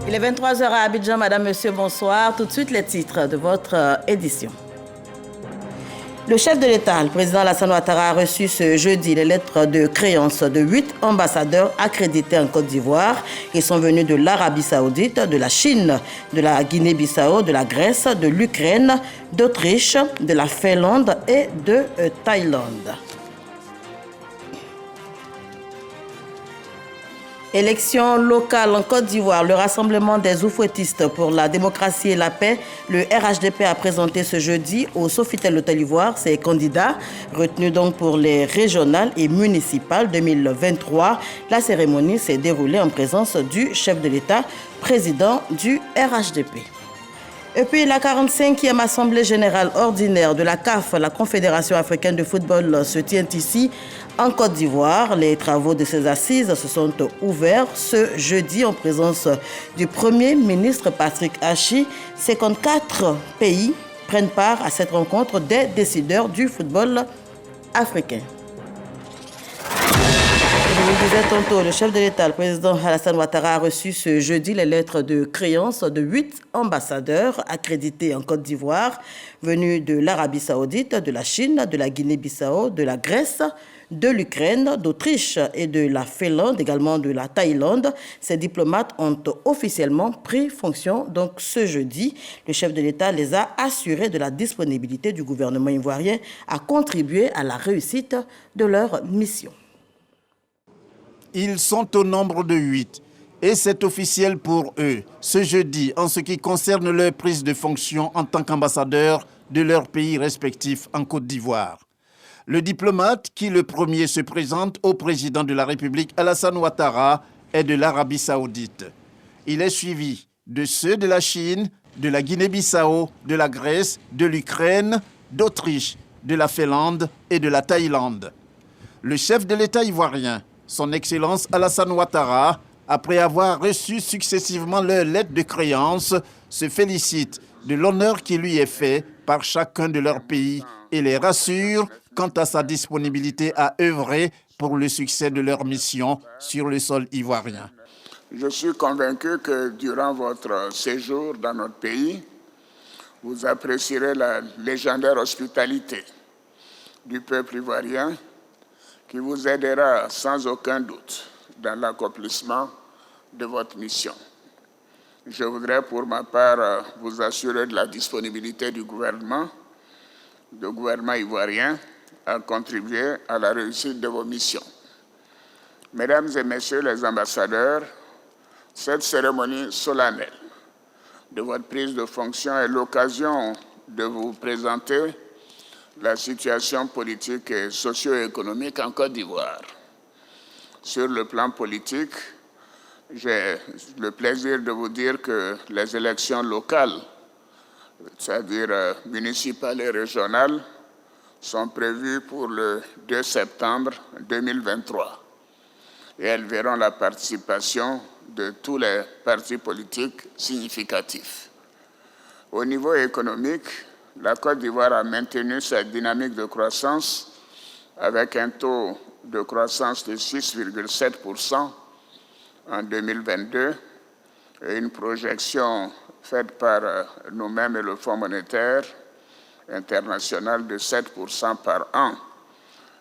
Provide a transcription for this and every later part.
Il est 23h à Abidjan, madame, monsieur, bonsoir. Tout de suite, les titres de votre édition. Le chef de l'État, le président Alassane Ouattara, a reçu ce jeudi les lettres de créance de 8 ambassadeurs accrédités en Côte d'Ivoire. Ils sont venus de l'Arabie Saoudite, de la Chine, de la Guinée-Bissau, de la Grèce, de l'Ukraine, d'Autriche, de la Finlande et de Thaïlande. Élections locales en Côte d'Ivoire, le rassemblement des oufouettistes pour la démocratie et la paix, le RHDP a présenté ce jeudi au Sofitel Hôtel Ivoire ses candidats retenus donc pour les régionales et municipales 2023. La cérémonie s'est déroulée en présence du chef de l'État, président du RHDP. Et puis la 45e Assemblée générale ordinaire de la CAF, la Confédération africaine de football, se tient ici en Côte d'Ivoire. Les travaux de ces assises se sont ouverts ce jeudi en présence du Premier ministre Patrick Hachi. 54 pays prennent part à cette rencontre des décideurs du football africain. Je vous le disais tantôt, le chef de l'État, le président Alassane Ouattara, a reçu ce jeudi les lettres de créance de 8 ambassadeurs accrédités en Côte d'Ivoire, venus de l'Arabie Saoudite, de la Chine, de la Guinée-Bissau, de la Grèce, de l'Ukraine, d'Autriche et de la Finlande, également de la Thaïlande. Ces diplomates ont officiellement pris fonction donc ce jeudi. Le chef de l'État les a assurés de la disponibilité du gouvernement ivoirien à contribuer à la réussite de leur mission. Ils sont au nombre de 8 et c'est officiel pour eux ce jeudi en ce qui concerne leur prise de fonction en tant qu'ambassadeurs de leurs pays respectifs en Côte d'Ivoire. Le diplomate qui le premier se présente au président de la République Alassane Ouattara est de l'Arabie Saoudite. Il est suivi de ceux de la Chine, de la Guinée-Bissau, de la Grèce, de l'Ukraine, d'Autriche, de la Finlande et de la Thaïlande. Le chef de l'État ivoirien, son Excellence Alassane Ouattara, après avoir reçu successivement leurs lettres de créance, se félicite de l'honneur qui lui est fait par chacun de leurs pays et les rassure quant à sa disponibilité à œuvrer pour le succès de leur mission sur le sol ivoirien. Je suis convaincu que durant votre séjour dans notre pays, vous apprécierez la légendaire hospitalité du peuple ivoirien qui vous aidera sans aucun doute dans l'accomplissement de votre mission. Je voudrais pour ma part vous assurer de la disponibilité du gouvernement ivoirien à contribuer à la réussite de vos missions. Mesdames et messieurs les ambassadeurs, cette cérémonie solennelle de votre prise de fonction est l'occasion de vous présenter la situation politique et socio-économique en Côte d'Ivoire. Sur le plan politique, j'ai le plaisir de vous dire que les élections locales, c'est-à-dire municipales et régionales, sont prévues pour le 2 septembre 2023. Et elles verront la participation de tous les partis politiques significatifs. Au niveau économique, la Côte d'Ivoire a maintenu sa dynamique de croissance avec un taux de croissance de 6,7% en 2022 et une projection faite par nous-mêmes et le Fonds monétaire international de 7% par an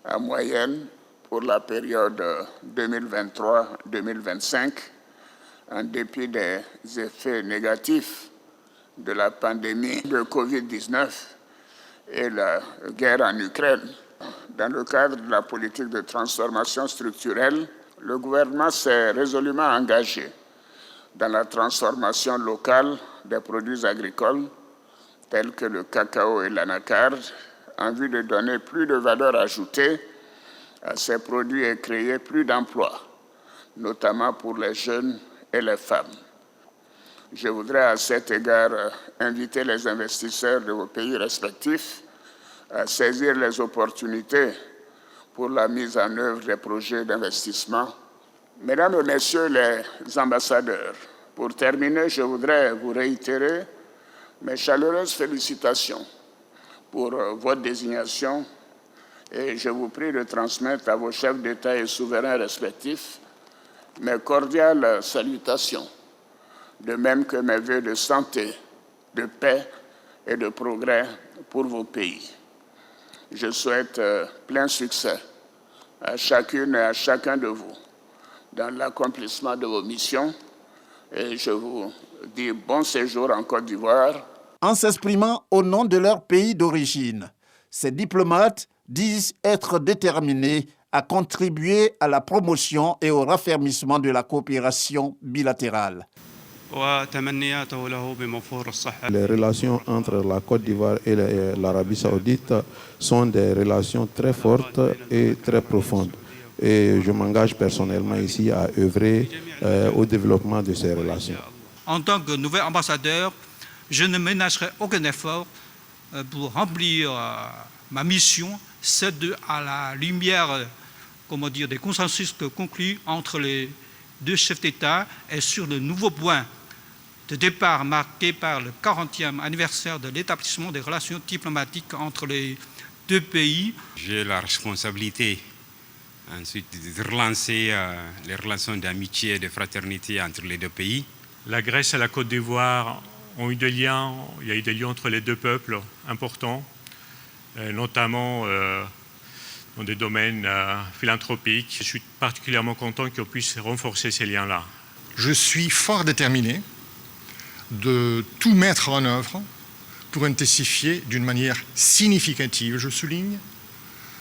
en moyenne pour la période 2023-2025, en dépit des effets négatifs de la pandémie de Covid-19 et la guerre en Ukraine. Dans le cadre de la politique de transformation structurelle, le gouvernement s'est résolument engagé dans la transformation locale des produits agricoles tels que le cacao et l'anacarde, en vue de donner plus de valeur ajoutée à ces produits et créer plus d'emplois, notamment pour les jeunes et les femmes. Je voudrais à cet égard inviter les investisseurs de vos pays respectifs à saisir les opportunités pour la mise en œuvre des projets d'investissement. Mesdames et messieurs les ambassadeurs, pour terminer, je voudrais vous réitérer mes chaleureuses félicitations pour votre désignation et je vous prie de transmettre à vos chefs d'État et souverains respectifs mes cordiales salutations de même que mes vœux de santé, de paix et de progrès pour vos pays. Je souhaite plein succès à chacune et à chacun de vous dans l'accomplissement de vos missions et je vous dis bon séjour en Côte d'Ivoire. En s'exprimant au nom de leur pays d'origine, ces diplomates disent être déterminés à contribuer à la promotion et au raffermissement de la coopération bilatérale. Les relations entre la Côte d'Ivoire et l'Arabie saoudite sont des relations très fortes et très profondes. Et je m'engage personnellement ici à œuvrer au développement de ces relations. En tant que nouvel ambassadeur, je ne ménagerai aucun effort pour remplir ma mission, c'est à la lumière des consensus conclus entre les deux chefs d'État et sur le nouveau point de départ marqué par le 40e anniversaire de l'établissement des relations diplomatiques entre les deux pays. J'ai la responsabilité ensuite de relancer les relations d'amitié et de fraternité entre les deux pays. La Grèce et la Côte d'Ivoire ont eu des liens, il y a eu des liens entre les deux peuples importants, notamment dans des domaines philanthropiques. Je suis particulièrement content qu'on puisse renforcer ces liens-là. Je suis fort déterminé de tout mettre en œuvre pour intensifier d'une manière significative, je souligne,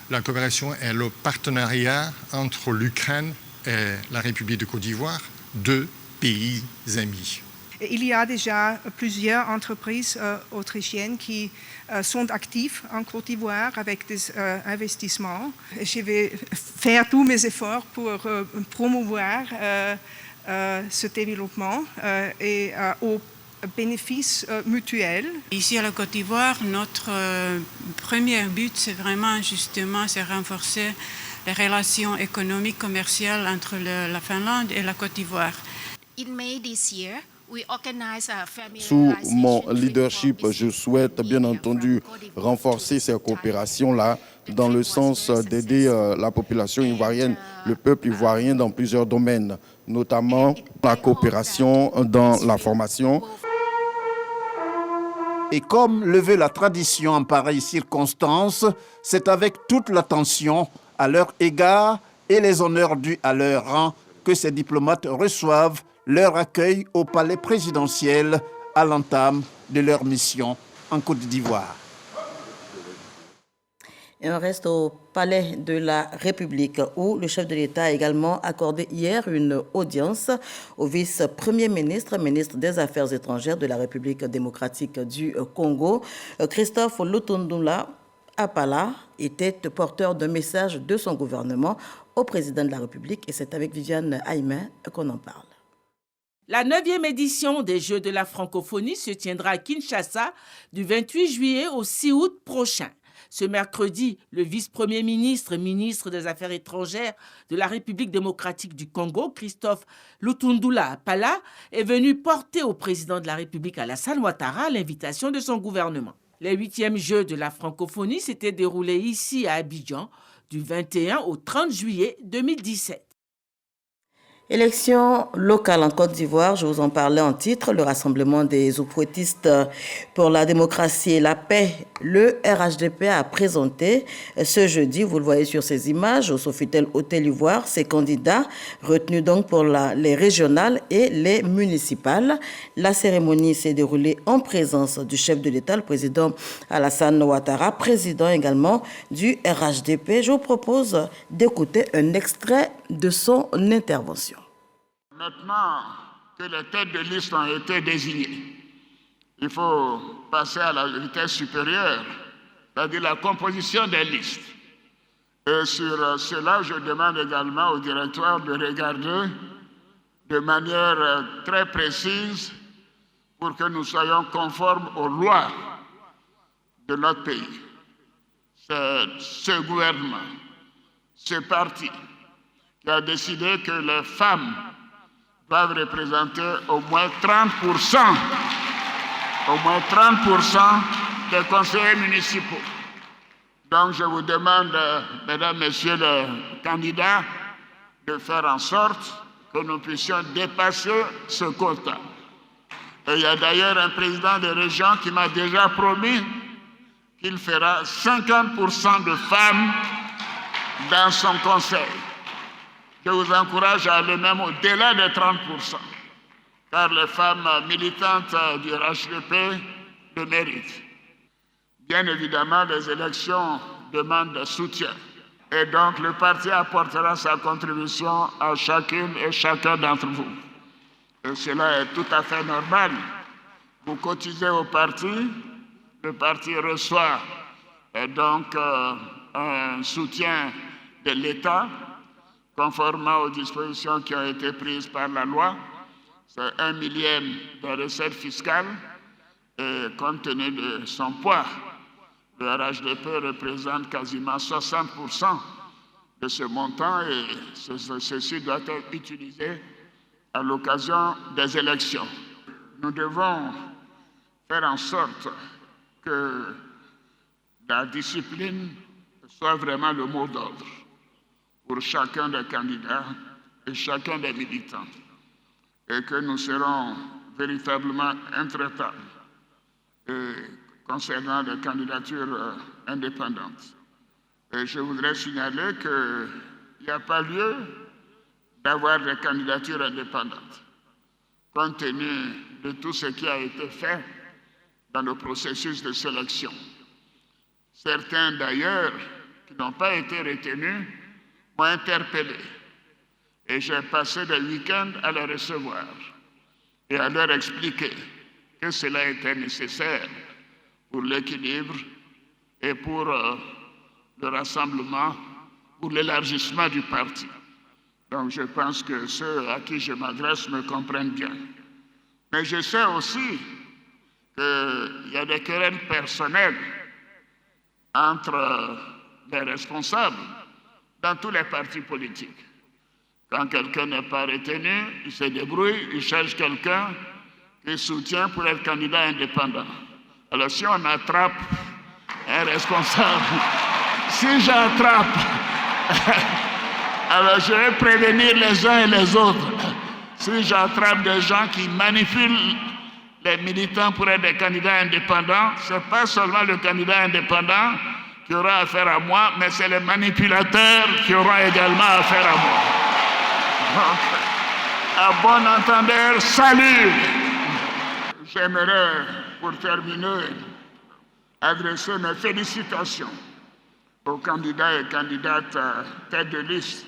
la coopération et le partenariat entre l'Ukraine et la République de Côte d'Ivoire, deux pays amis. Il y a déjà plusieurs entreprises autrichiennes qui sont actives en Côte d'Ivoire avec des investissements. Je vais faire tous mes efforts pour promouvoir ce développement et au bénéfice mutuel. Ici à la Côte d'Ivoire, notre premier but, c'est vraiment justement renforcer les relations économiques, commerciales entre la Finlande et la Côte d'Ivoire. Sous mon leadership, je souhaite bien entendu renforcer ces coopérations-là dans le sens d'aider la population ivoirienne, le peuple ivoirien dans plusieurs domaines, notamment la coopération dans la formation. Et comme le veut la tradition en pareille circonstance, c'est avec toute l'attention à leur égard et les honneurs dus à leur rang que ces diplomates reçoivent leur accueil au palais présidentiel à l'entame de leur mission en Côte d'Ivoire. Et on reste au palais de la République où le chef de l'État a également accordé hier une audience au vice-premier ministre, ministre des Affaires étrangères de la République démocratique du Congo. Christophe Lutundula Apala était porteur d'un message de son gouvernement au président de la République et c'est avec Viviane Aïmen qu'on en parle. La 9e édition des Jeux de la francophonie se tiendra à Kinshasa du 28 juillet au 6 août prochain. Ce mercredi, le vice-premier ministre et ministre des Affaires étrangères de la République démocratique du Congo, Christophe Lutundula Apala, est venu porter au président de la République Alassane Ouattara l'invitation de son gouvernement. Les 8e Jeux de la francophonie s'étaient déroulés ici à Abidjan du 21 au 30 juillet 2017. Élections locales en Côte d'Ivoire, je vous en parlais en titre, le rassemblement des oufouettistes pour la démocratie et la paix, le RHDP a présenté ce jeudi, vous le voyez sur ces images, au Sofitel Hôtel Ivoire, ses candidats retenus donc pour les régionales et les municipales. La cérémonie s'est déroulée en présence du chef de l'État, le président Alassane Ouattara, président également du RHDP. Je vous propose d'écouter un extrait de son intervention. Maintenant que les têtes de liste ont été désignées, il faut passer à la vitesse supérieure, c'est-à-dire la composition des listes. Et sur cela, je demande également au directoire de regarder de manière très précise pour que nous soyons conformes aux lois de notre pays. C'est ce gouvernement, ce parti, qui a décidé que les femmes doivent représenter au moins 30% des conseillers municipaux. Donc je vous demande, mesdames, messieurs les candidats, de faire en sorte que nous puissions dépasser ce quota. Et il y a d'ailleurs un président de région qui m'a déjà promis qu'il fera 50% de femmes dans son conseil. Je vous encourage à aller même au-delà de 30%, car les femmes militantes du RHDP le méritent. Bien évidemment, les élections demandent soutien. Et donc, le parti apportera sa contribution à chacune et chacun d'entre vous. Et cela est tout à fait normal. Vous cotisez au parti, le parti reçoit donc un soutien de l'État, conformément aux dispositions qui ont été prises par la loi. C'est 1 millième de recettes fiscales. Et compte tenu de son poids, le RHDP représente quasiment 60% de ce montant et ceci doit être utilisé à l'occasion des élections. Nous devons faire en sorte que la discipline soit vraiment le mot d'ordre pour chacun des candidats et chacun des militants et que nous serons véritablement intraitables concernant les candidatures indépendantes. Et je voudrais signaler qu'il n'y a pas lieu d'avoir des candidatures indépendantes, compte tenu de tout ce qui a été fait dans le processus de sélection. Certains, d'ailleurs, qui n'ont pas été retenus, m'ont interpellé. Et j'ai passé des week-ends à les recevoir et à leur expliquer que cela était nécessaire pour l'équilibre et pour le rassemblement, pour l'élargissement du parti. Donc je pense que ceux à qui je m'adresse me comprennent bien. Mais je sais aussi qu'il y a des querelles personnelles entre les responsables dans tous les partis politiques. Quand quelqu'un n'est pas retenu, il se débrouille, il cherche quelqu'un qui soutient pour être candidat indépendant. Alors si on attrape un responsable, si j'attrape, alors je vais prévenir les uns et les autres. Si j'attrape des gens qui manipulent les militants pour être des candidats indépendants, ce n'est pas seulement le candidat indépendant qui aura affaire à moi, mais c'est les manipulateurs qui auront également affaire à moi. À bon entendeur, salut! J'aimerais, pour terminer, adresser mes félicitations aux candidats et candidates tête de liste.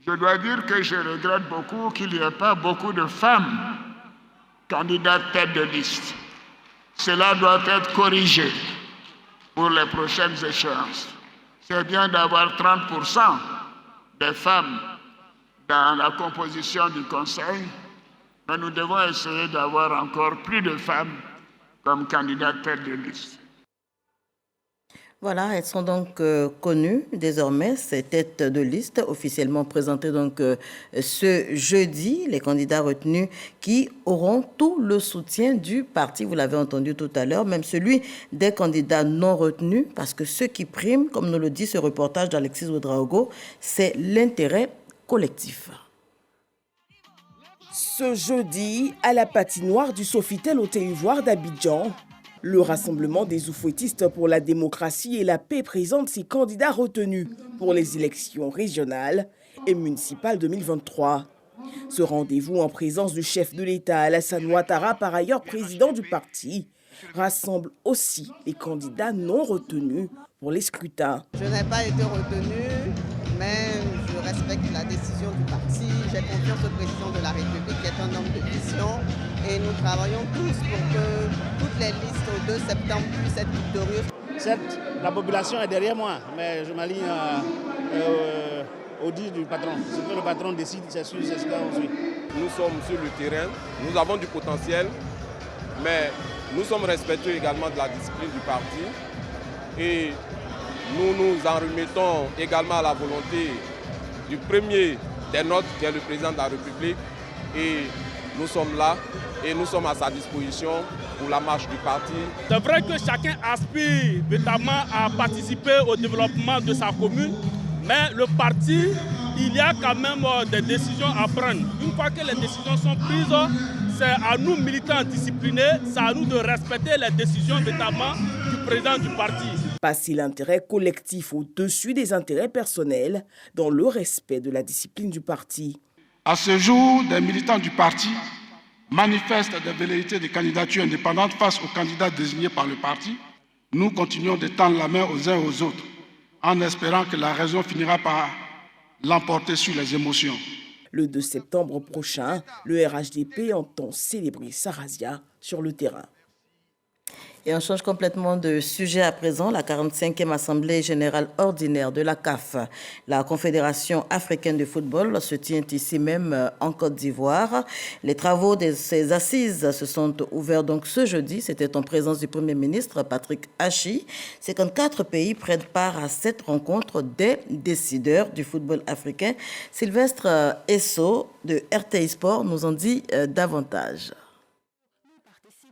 Je dois dire que je regrette beaucoup qu'il n'y ait pas beaucoup de femmes candidates tête de liste. Cela doit être corrigé pour les prochaines échéances. C'est bien d'avoir 30% des femmes dans la composition du Conseil, mais nous devons essayer d'avoir encore plus de femmes comme candidates tête de liste. Voilà, elles sont donc connues désormais, ces têtes de liste officiellement présentées donc ce jeudi, les candidats retenus qui auront tout le soutien du parti, vous l'avez entendu tout à l'heure, même celui des candidats non retenus, parce que ce qui prime, comme nous le dit ce reportage d'Alexis Ouedraogo, c'est l'intérêt collectif. Ce jeudi, à la patinoire du Sofitel Hôtel-Ivoire d'Abidjan, le rassemblement des oufouettistes pour la démocratie et la paix présente ses candidats retenus pour les élections régionales et municipales 2023. Ce rendez-vous en présence du chef de l'État, Alassane Ouattara, par ailleurs président du parti, rassemble aussi les candidats non retenus pour les scrutins. Je n'ai pas été retenu, mais je respecte la décision du parti. J'ai confiance au président de la République qui est un homme de vision. Et nous travaillons tous pour que toutes les listes au 2 septembre puissent être victorieuses. Certes, la population est derrière moi, mais je m'aligne au dit du patron. Ce que le patron décide, c'est sûr, c'est ce qu'on suit. Nous sommes sur le terrain, nous avons du potentiel, mais nous sommes respectueux également de la discipline du parti. Et nous nous en remettons également à la volonté du premier des nôtres, qui est le président de la République. Et nous sommes là et nous sommes à sa disposition pour la marche du parti. C'est vrai que chacun aspire notamment à participer au développement de sa commune, mais le parti, il y a quand même des décisions à prendre. Une fois que les décisions sont prises, c'est à nous, militants disciplinés, c'est à nous de respecter les décisions notamment du président du parti. Passer l'intérêt collectif au-dessus des intérêts personnels dans le respect de la discipline du parti. À ce jour, des militants du parti manifestent des velléités de candidature indépendante face aux candidats désignés par le parti. Nous continuons de tendre la main aux uns et aux autres en espérant que la raison finira par l'emporter sur les émotions. Le 2 septembre prochain, le RHDP entend célébrer sa razzia sur le terrain. Et on change complètement de sujet à présent. La 45e Assemblée générale ordinaire de la CAF, la Confédération africaine de football, se tient ici même en Côte d'Ivoire. Les travaux de ces assises se sont ouverts donc ce jeudi. C'était en présence du Premier ministre Patrick Achi. 54 pays prennent part à cette rencontre des décideurs du football africain. Sylvestre Esso de RTI Sport nous en dit davantage.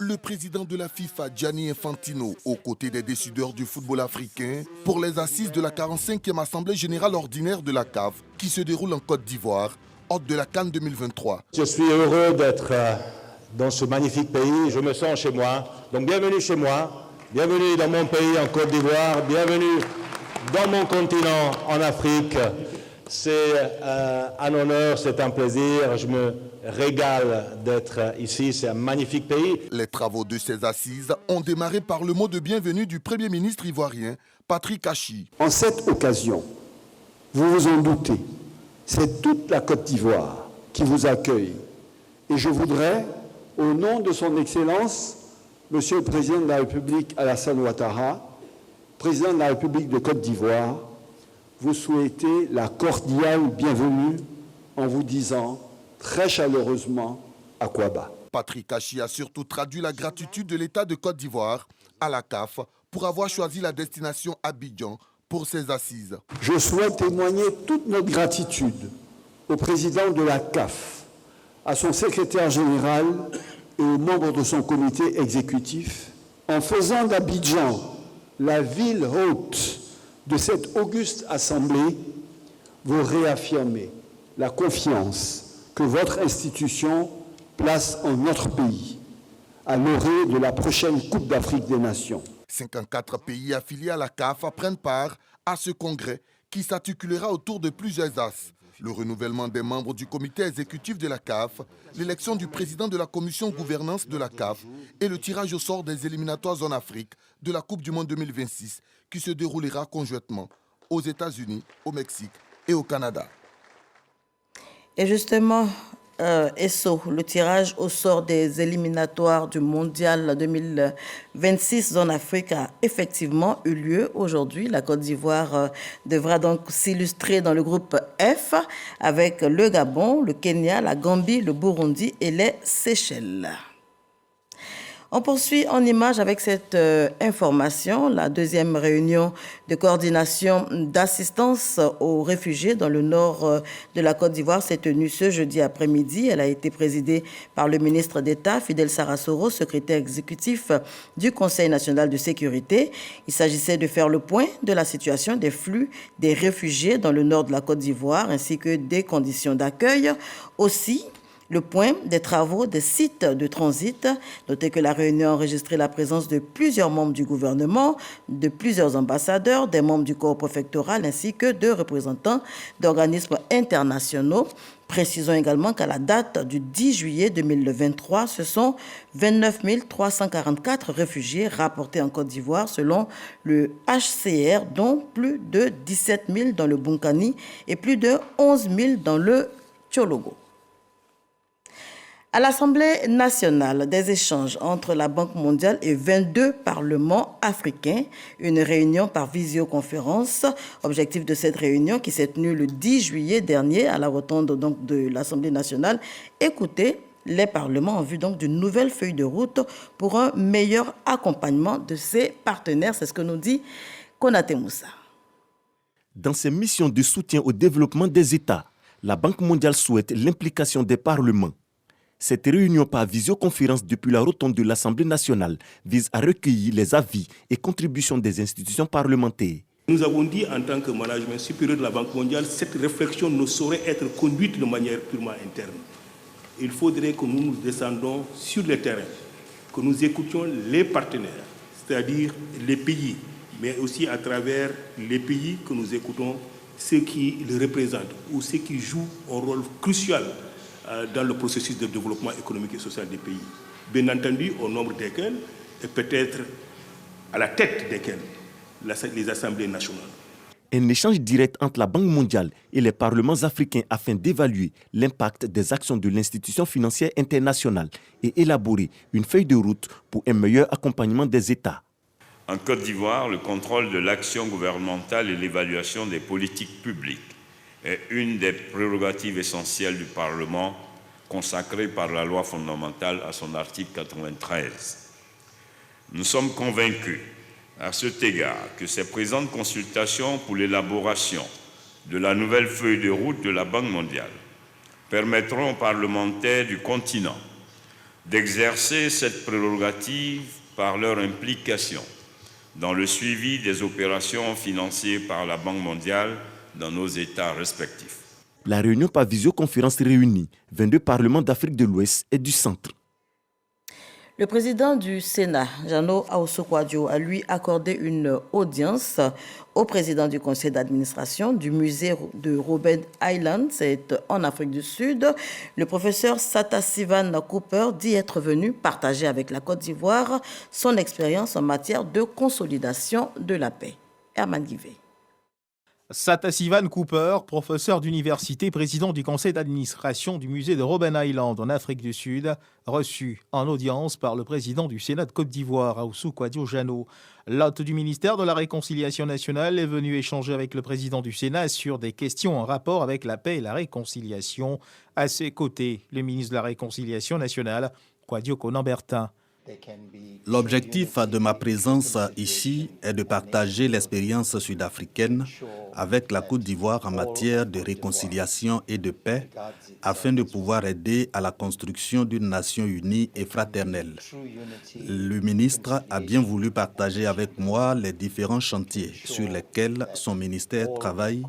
Le président de la FIFA, Gianni Infantino, aux côtés des décideurs du football africain, pour les assises de la 45e Assemblée générale ordinaire de la CAF, qui se déroule en Côte d'Ivoire, hôte de la CAN 2023. Je suis heureux d'être dans ce magnifique pays, je me sens chez moi. Donc bienvenue chez moi, bienvenue dans mon pays en Côte d'Ivoire, bienvenue dans mon continent en Afrique. C'est un honneur, c'est un plaisir, je me régale d'être ici, c'est un magnifique pays. Les travaux de ces assises ont démarré par le mot de bienvenue du Premier ministre ivoirien, Patrick Achi. En cette occasion, vous vous en doutez, c'est toute la Côte d'Ivoire qui vous accueille. Et je voudrais, au nom de son Excellence, Monsieur le Président de la République Alassane Ouattara, Président de la République de Côte d'Ivoire, vous souhaiter la cordiale bienvenue en vous disant très chaleureusement Akwaba. Patrick Achi a surtout traduit la gratitude de l'État de Côte d'Ivoire à la CAF pour avoir choisi la destination Abidjan pour ses assises. Je souhaite témoigner toute notre gratitude au président de la CAF, à son secrétaire général et aux membres de son comité exécutif, en faisant d'Abidjan la ville hôte de cette auguste assemblée, vous réaffirmez la confiance que votre institution place en notre pays, à l'orée de la prochaine Coupe d'Afrique des Nations. 54 pays affiliés à la CAF prennent part à ce congrès qui s'articulera autour de plusieurs axes. Le renouvellement des membres du comité exécutif de la CAF, l'élection du président de la commission gouvernance de la CAF et le tirage au sort des éliminatoires zone Afrique de la Coupe du Monde 2026 qui se déroulera conjointement aux États-Unis, au Mexique et au Canada. Et justement, Esso, le tirage au sort des éliminatoires du Mondial 2026 zone Afrique a effectivement eu lieu aujourd'hui. La Côte d'Ivoire devra donc s'illustrer dans le groupe F avec le Gabon, le Kenya, la Gambie, le Burundi et les Seychelles. On poursuit en images avec cette information. La deuxième réunion de coordination d'assistance aux réfugiés dans le nord de la Côte d'Ivoire s'est tenue ce jeudi après-midi. Elle a été présidée par le ministre d'État, Fidel Sarasoro, secrétaire exécutif du Conseil national de sécurité. Il s'agissait de faire le point de la situation des flux des réfugiés dans le nord de la Côte d'Ivoire ainsi que des conditions d'accueil. Aussi, le point des travaux des sites de transit. Notez que la réunion a enregistré la présence de plusieurs membres du gouvernement, de plusieurs ambassadeurs, des membres du corps préfectoral ainsi que de représentants d'organismes internationaux. Précisons également qu'à la date du 10 juillet 2023, ce sont 29 344 réfugiés rapportés en Côte d'Ivoire selon le HCR, dont plus de 17 000 dans le Bunkani et plus de 11 000 dans le Tchologo. À l'Assemblée nationale, des échanges entre la Banque mondiale et 22 parlements africains, une réunion par visioconférence. Objectif de cette réunion qui s'est tenue le 10 juillet dernier à la rotonde donc, de l'Assemblée nationale, écouter les parlements en vue donc d'une nouvelle feuille de route pour un meilleur accompagnement de ses partenaires. C'est ce que nous dit Konaté Moussa. Dans ses missions de soutien au développement des États, la Banque mondiale souhaite l'implication des parlements. Cette réunion par visioconférence depuis la rotonde de l'Assemblée nationale vise à recueillir les avis et contributions des institutions parlementaires. Nous avons dit en tant que management supérieur de la Banque mondiale, cette réflexion ne saurait être conduite de manière purement interne. il faudrait que nous descendions sur le terrain, que nous écoutions les partenaires, c'est-à-dire les pays, mais aussi à travers les pays que nous écoutons, ceux qui le représentent ou ceux qui jouent un rôle crucial dans le processus de développement économique et social des pays. Bien entendu, au nombre desquels, et peut-être à la tête desquels, les assemblées nationales. Un échange direct entre la Banque mondiale et les parlements africains afin d'évaluer l'impact des actions de l'institution financière internationale et élaborer une feuille de route pour un meilleur accompagnement des États. En Côte d'Ivoire, le contrôle de l'action gouvernementale et l'évaluation des politiques publiques est une des prérogatives essentielles du Parlement consacrée par la loi fondamentale à son article 93. Nous sommes convaincus à cet égard que ces présentes consultations pour l'élaboration de la nouvelle feuille de route de la Banque mondiale permettront aux parlementaires du continent d'exercer cette prérogative par leur implication dans le suivi des opérations financées par la Banque mondiale dans nos États respectifs. La réunion par visioconférence réunit 22 parlements d'Afrique de l'Ouest et du Centre. Le président du Sénat, Jano Aousou-Kouadio, a lui accordé une audience au président du conseil d'administration du musée de Robben Island, c'est en Afrique du Sud. Le professeur Satasivan Cooper dit être venu partager avec la Côte d'Ivoire son expérience en matière de consolidation de la paix. Herman Guivet. Satasivan Cooper, professeur d'université, président du conseil d'administration du musée de Robben Island en Afrique du Sud, reçu en audience par le président du Sénat de Côte d'Ivoire, Aousou-Kouadio Jano. L'hôte du ministère de la Réconciliation nationale est venu échanger avec le président du Sénat sur des questions en rapport avec la paix et la réconciliation. À ses côtés, le ministre de la Réconciliation nationale, Kouadio Konan-Bertin. L'objectif de ma présence ici est de partager l'expérience sud-africaine avec la Côte d'Ivoire en matière de réconciliation et de paix afin de pouvoir aider à la construction d'une nation unie et fraternelle. Le ministre a bien voulu partager avec moi les différents chantiers sur lesquels son ministère travaille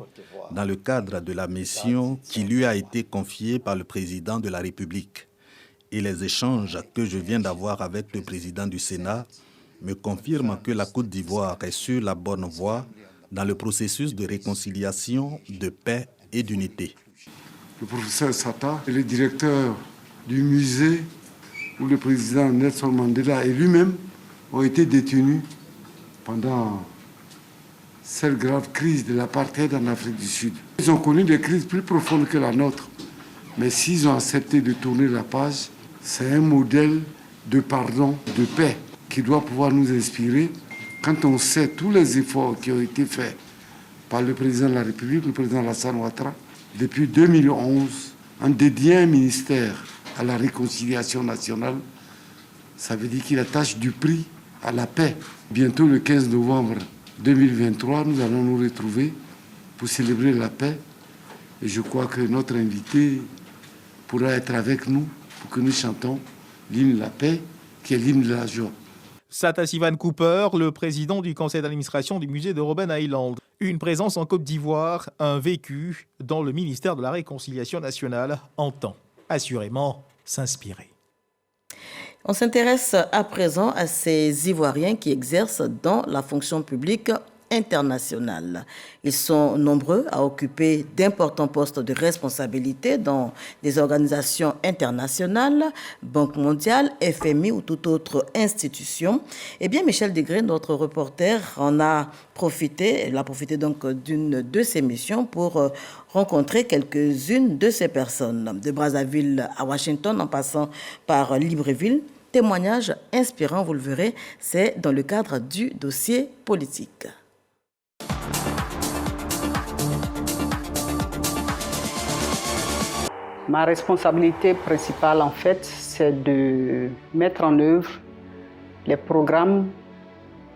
dans le cadre de la mission qui lui a été confiée par le président de la République. Et les échanges que je viens d'avoir avec le président du Sénat me confirment que la Côte d'Ivoire est sur la bonne voie dans le processus de réconciliation, de paix et d'unité. Le professeur Sata est le directeur du musée où le président Nelson Mandela et lui-même ont été détenus pendant cette grave crise de l'apartheid en Afrique du Sud. Ils ont connu des crises plus profondes que la nôtre, mais s'ils ont accepté de tourner la page, c'est un modèle de pardon, de paix qui doit pouvoir nous inspirer quand on sait tous les efforts qui ont été faits par le président de la République, le président Alassane Ouattara, depuis 2011, en dédiant un ministère à la réconciliation nationale. Ça veut dire qu'il attache du prix à la paix. Bientôt, le 15 novembre 2023, nous allons nous retrouver pour célébrer la paix. Et je crois que notre invité pourra être avec nous pour que nous chantons l'hymne de la paix, qui est l'hymne de la joie. Satasivan Cooper, le président du conseil d'administration du musée de Robben Island. Une présence en Côte d'Ivoire, un vécu dont le ministère de la Réconciliation nationale entend assurément s'inspirer. On s'intéresse à présent à ces Ivoiriens qui exercent dans la fonction publique internationale. Ils sont nombreux à occuper d'importants postes de responsabilité dans des organisations internationales, Banque mondiale, FMI ou toute autre institution. Eh bien, Michel Degré, notre reporter, il a profité donc d'une de ses missions pour rencontrer quelques-unes de ces personnes. De Brazzaville à Washington, en passant par Libreville. Témoignage inspirant, vous le verrez, c'est dans le cadre du dossier politique. Ma responsabilité principale, en fait, c'est de mettre en œuvre les programmes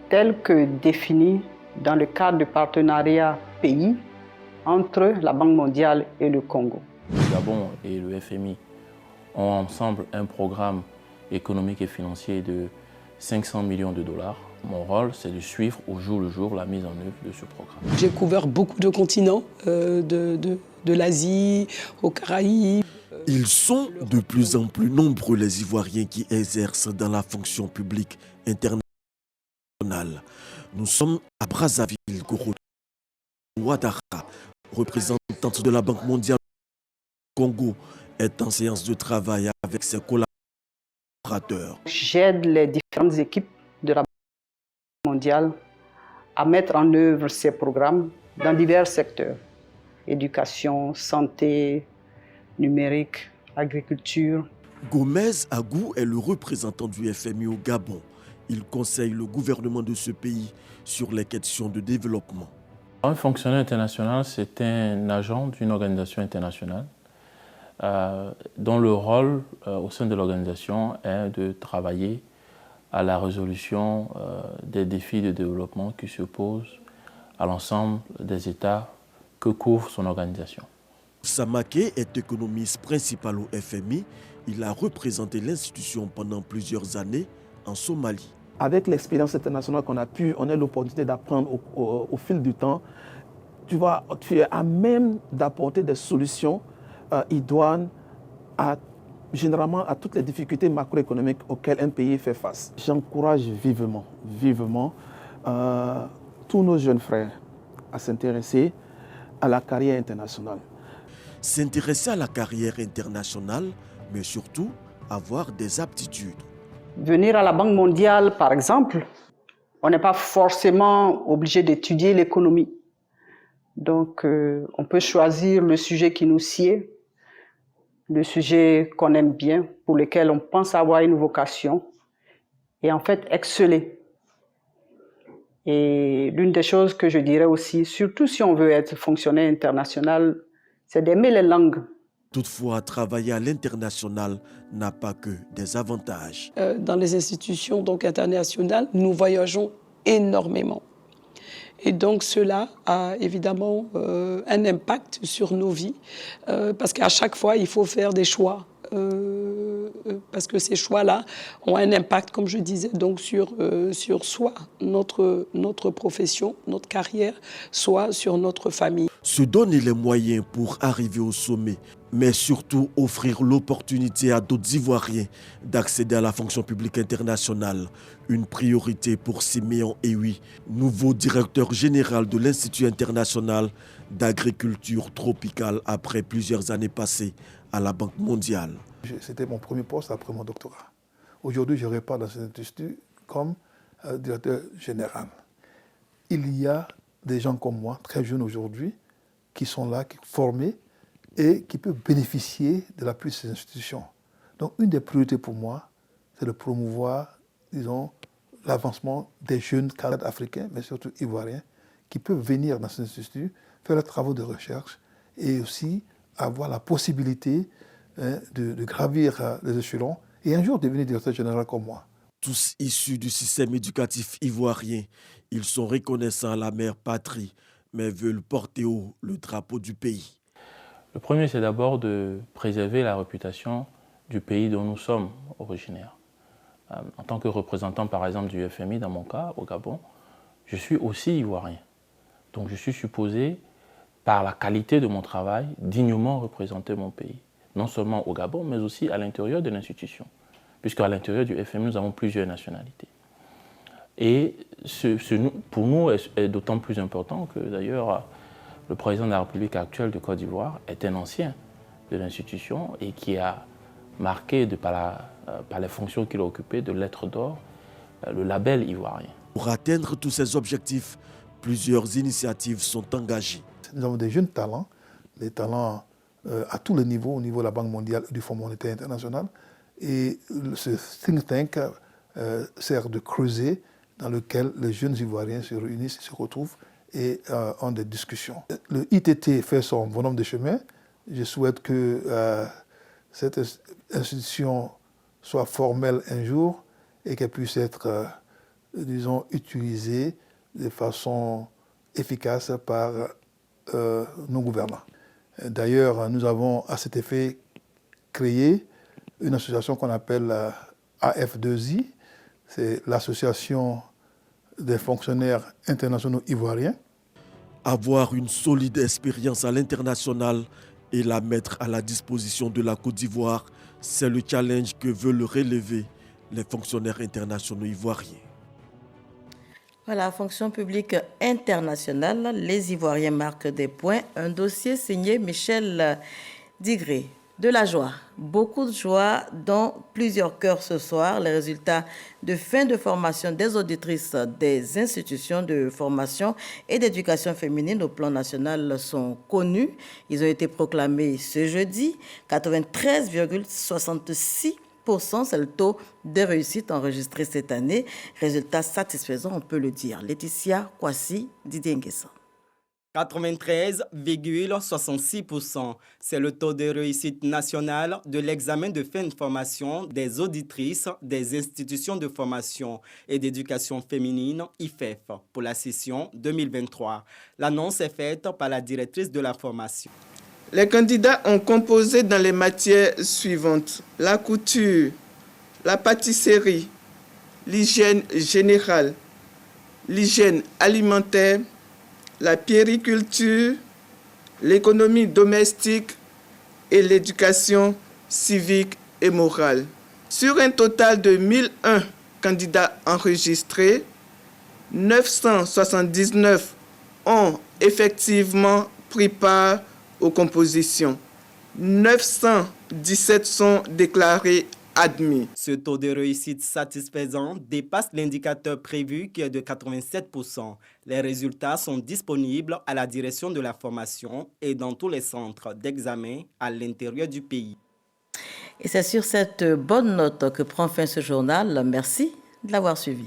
tels que définis dans le cadre du partenariat pays entre la Banque mondiale et le Congo. Le Gabon et le FMI ont ensemble un programme économique et financier de 500 millions de dollars. Mon rôle, c'est de suivre au jour le jour la mise en œuvre de ce programme. J'ai couvert beaucoup de continents, de l'Asie aux Caraïbes, Ils sont de plus en plus nombreux les Ivoiriens qui exercent dans la fonction publique internationale. Nous sommes à Brazzaville, Ouattara, représentante de la Banque mondiale du Congo, est en séance de travail avec ses collaborateurs. J'aide les différentes équipes de la Banque mondiale à mettre en œuvre ces programmes dans divers secteurs. Éducation, santé, numérique, agriculture. Gomez Agou est le représentant du FMI au Gabon. Il conseille le gouvernement de ce pays sur les questions de développement. Un fonctionnaire international, c'est un agent d'une organisation internationale dont le rôle au sein de l'organisation est de travailler à la résolution des défis de développement qui se posent à l'ensemble des États que couvre son organisation. Samake est économiste principal au FMI. Il a représenté l'institution pendant plusieurs années en Somalie. Avec l'expérience internationale qu'on a on a l'opportunité d'apprendre au fil du temps. Tu es à même d'apporter des solutions idoines généralement à toutes les difficultés macroéconomiques auxquelles un pays fait face. J'encourage vivement tous nos jeunes frères à s'intéresser à la carrière internationale. S'intéresser à la carrière internationale, mais surtout avoir des aptitudes. Venir à la Banque mondiale, par exemple, on n'est pas forcément obligé d'étudier l'économie. Donc, on peut choisir le sujet qui nous sied, le sujet qu'on aime bien, pour lequel on pense avoir une vocation, et en fait exceller. Et l'une des choses que je dirais aussi, surtout si on veut être fonctionnaire international, c'est d'aimer les langues. Toutefois, travailler à l'international n'a pas que des avantages. Dans les institutions donc internationales, nous voyageons énormément. Et donc cela a évidemment un impact sur nos vies, parce qu'à chaque fois, il faut faire des choix. Parce que ces choix-là ont un impact, comme je disais, donc sur soit notre profession, notre carrière, soit sur notre famille. Se donner les moyens pour arriver au sommet, mais surtout offrir l'opportunité à d'autres Ivoiriens d'accéder à la fonction publique internationale. Une priorité pour Siméon Ewi, nouveau directeur général de l'Institut international d'agriculture tropicale après plusieurs années passées à la Banque mondiale. C'était mon premier poste après mon doctorat. Aujourd'hui, je repars dans cet institut comme directeur général. Il y a des gens comme moi, très jeunes aujourd'hui, qui sont là, qui sont formés et qui peuvent bénéficier de l'appui de ces institutions. Donc, une des priorités pour moi, c'est de promouvoir, disons, l'avancement des jeunes cadres africains, mais surtout ivoiriens, qui peuvent venir dans ces instituts, faire leurs travaux de recherche et aussi avoir la possibilité de gravir les échelons et un jour devenir directeur général comme moi. Tous issus du système éducatif ivoirien, ils sont reconnaissants à la mère patrie, mais veulent porter haut le drapeau du pays. Le premier, c'est d'abord de préserver la réputation du pays dont nous sommes originaires. En tant que représentant, par exemple, du FMI, dans mon cas, au Gabon, je suis aussi ivoirien. Donc je suis supposé, par la qualité de mon travail, dignement représenter mon pays. Non seulement au Gabon, mais aussi à l'intérieur de l'institution. Puisqu'à l'intérieur du FMI, nous avons plusieurs nationalités. Et pour nous, est d'autant plus important que d'ailleurs, le président de la République actuelle de Côte d'Ivoire est un ancien de l'institution et qui a marqué, par les fonctions qu'il a occupées, de lettres d'or, le label ivoirien. Pour atteindre tous ces objectifs, plusieurs initiatives sont engagées. Nous avons des jeunes talents, des talents à tous les niveaux, au niveau de la Banque mondiale et du Fonds monétaire international. Et ce think tank sert de creuset dans lequel les jeunes Ivoiriens se réunissent, se retrouvent et ont des discussions. Le ITT fait son bonhomme de chemin. Je souhaite que cette institution soit formelle un jour et qu'elle puisse être, disons, utilisée de façon efficace par nos gouvernants. D'ailleurs, nous avons à cet effet créé une association qu'on appelle AF2I, c'est l'association des fonctionnaires internationaux ivoiriens. Avoir une solide expérience à l'international et la mettre à la disposition de la Côte d'Ivoire. C'est le challenge que veulent relever les fonctionnaires internationaux ivoiriens. Voilà, fonction publique internationale, les Ivoiriens marquent des points. Un dossier signé Michel Digré. De la joie, beaucoup de joie dans plusieurs cœurs ce soir. Les résultats de fin de formation des auditrices des institutions de formation et d'éducation féminine au plan national sont connus. Ils ont été proclamés ce jeudi. 93,66%, c'est le taux de réussite enregistré cette année. Résultat satisfaisant, on peut le dire. Laetitia Kwasi, Didier Nguessan. 93,66%. C'est le taux de réussite nationale de l'examen de fin de formation des auditrices des institutions de formation et d'éducation féminine IFEF pour la session 2023. L'annonce est faite par la directrice de la formation. Les candidats ont composé dans les matières suivantes: la couture, la pâtisserie, l'hygiène générale, l'hygiène alimentaire, la puériculture, l'économie domestique et l'éducation civique et morale. Sur un total de 1001 candidats enregistrés, 979 ont effectivement pris part aux compositions. 917 sont déclarés admis. Ce taux de réussite satisfaisant dépasse l'indicateur prévu qui est de 87%. Les résultats sont disponibles à la direction de la formation et dans tous les centres d'examen à l'intérieur du pays. Et c'est sur cette bonne note que prend fin ce journal. Merci de l'avoir suivi.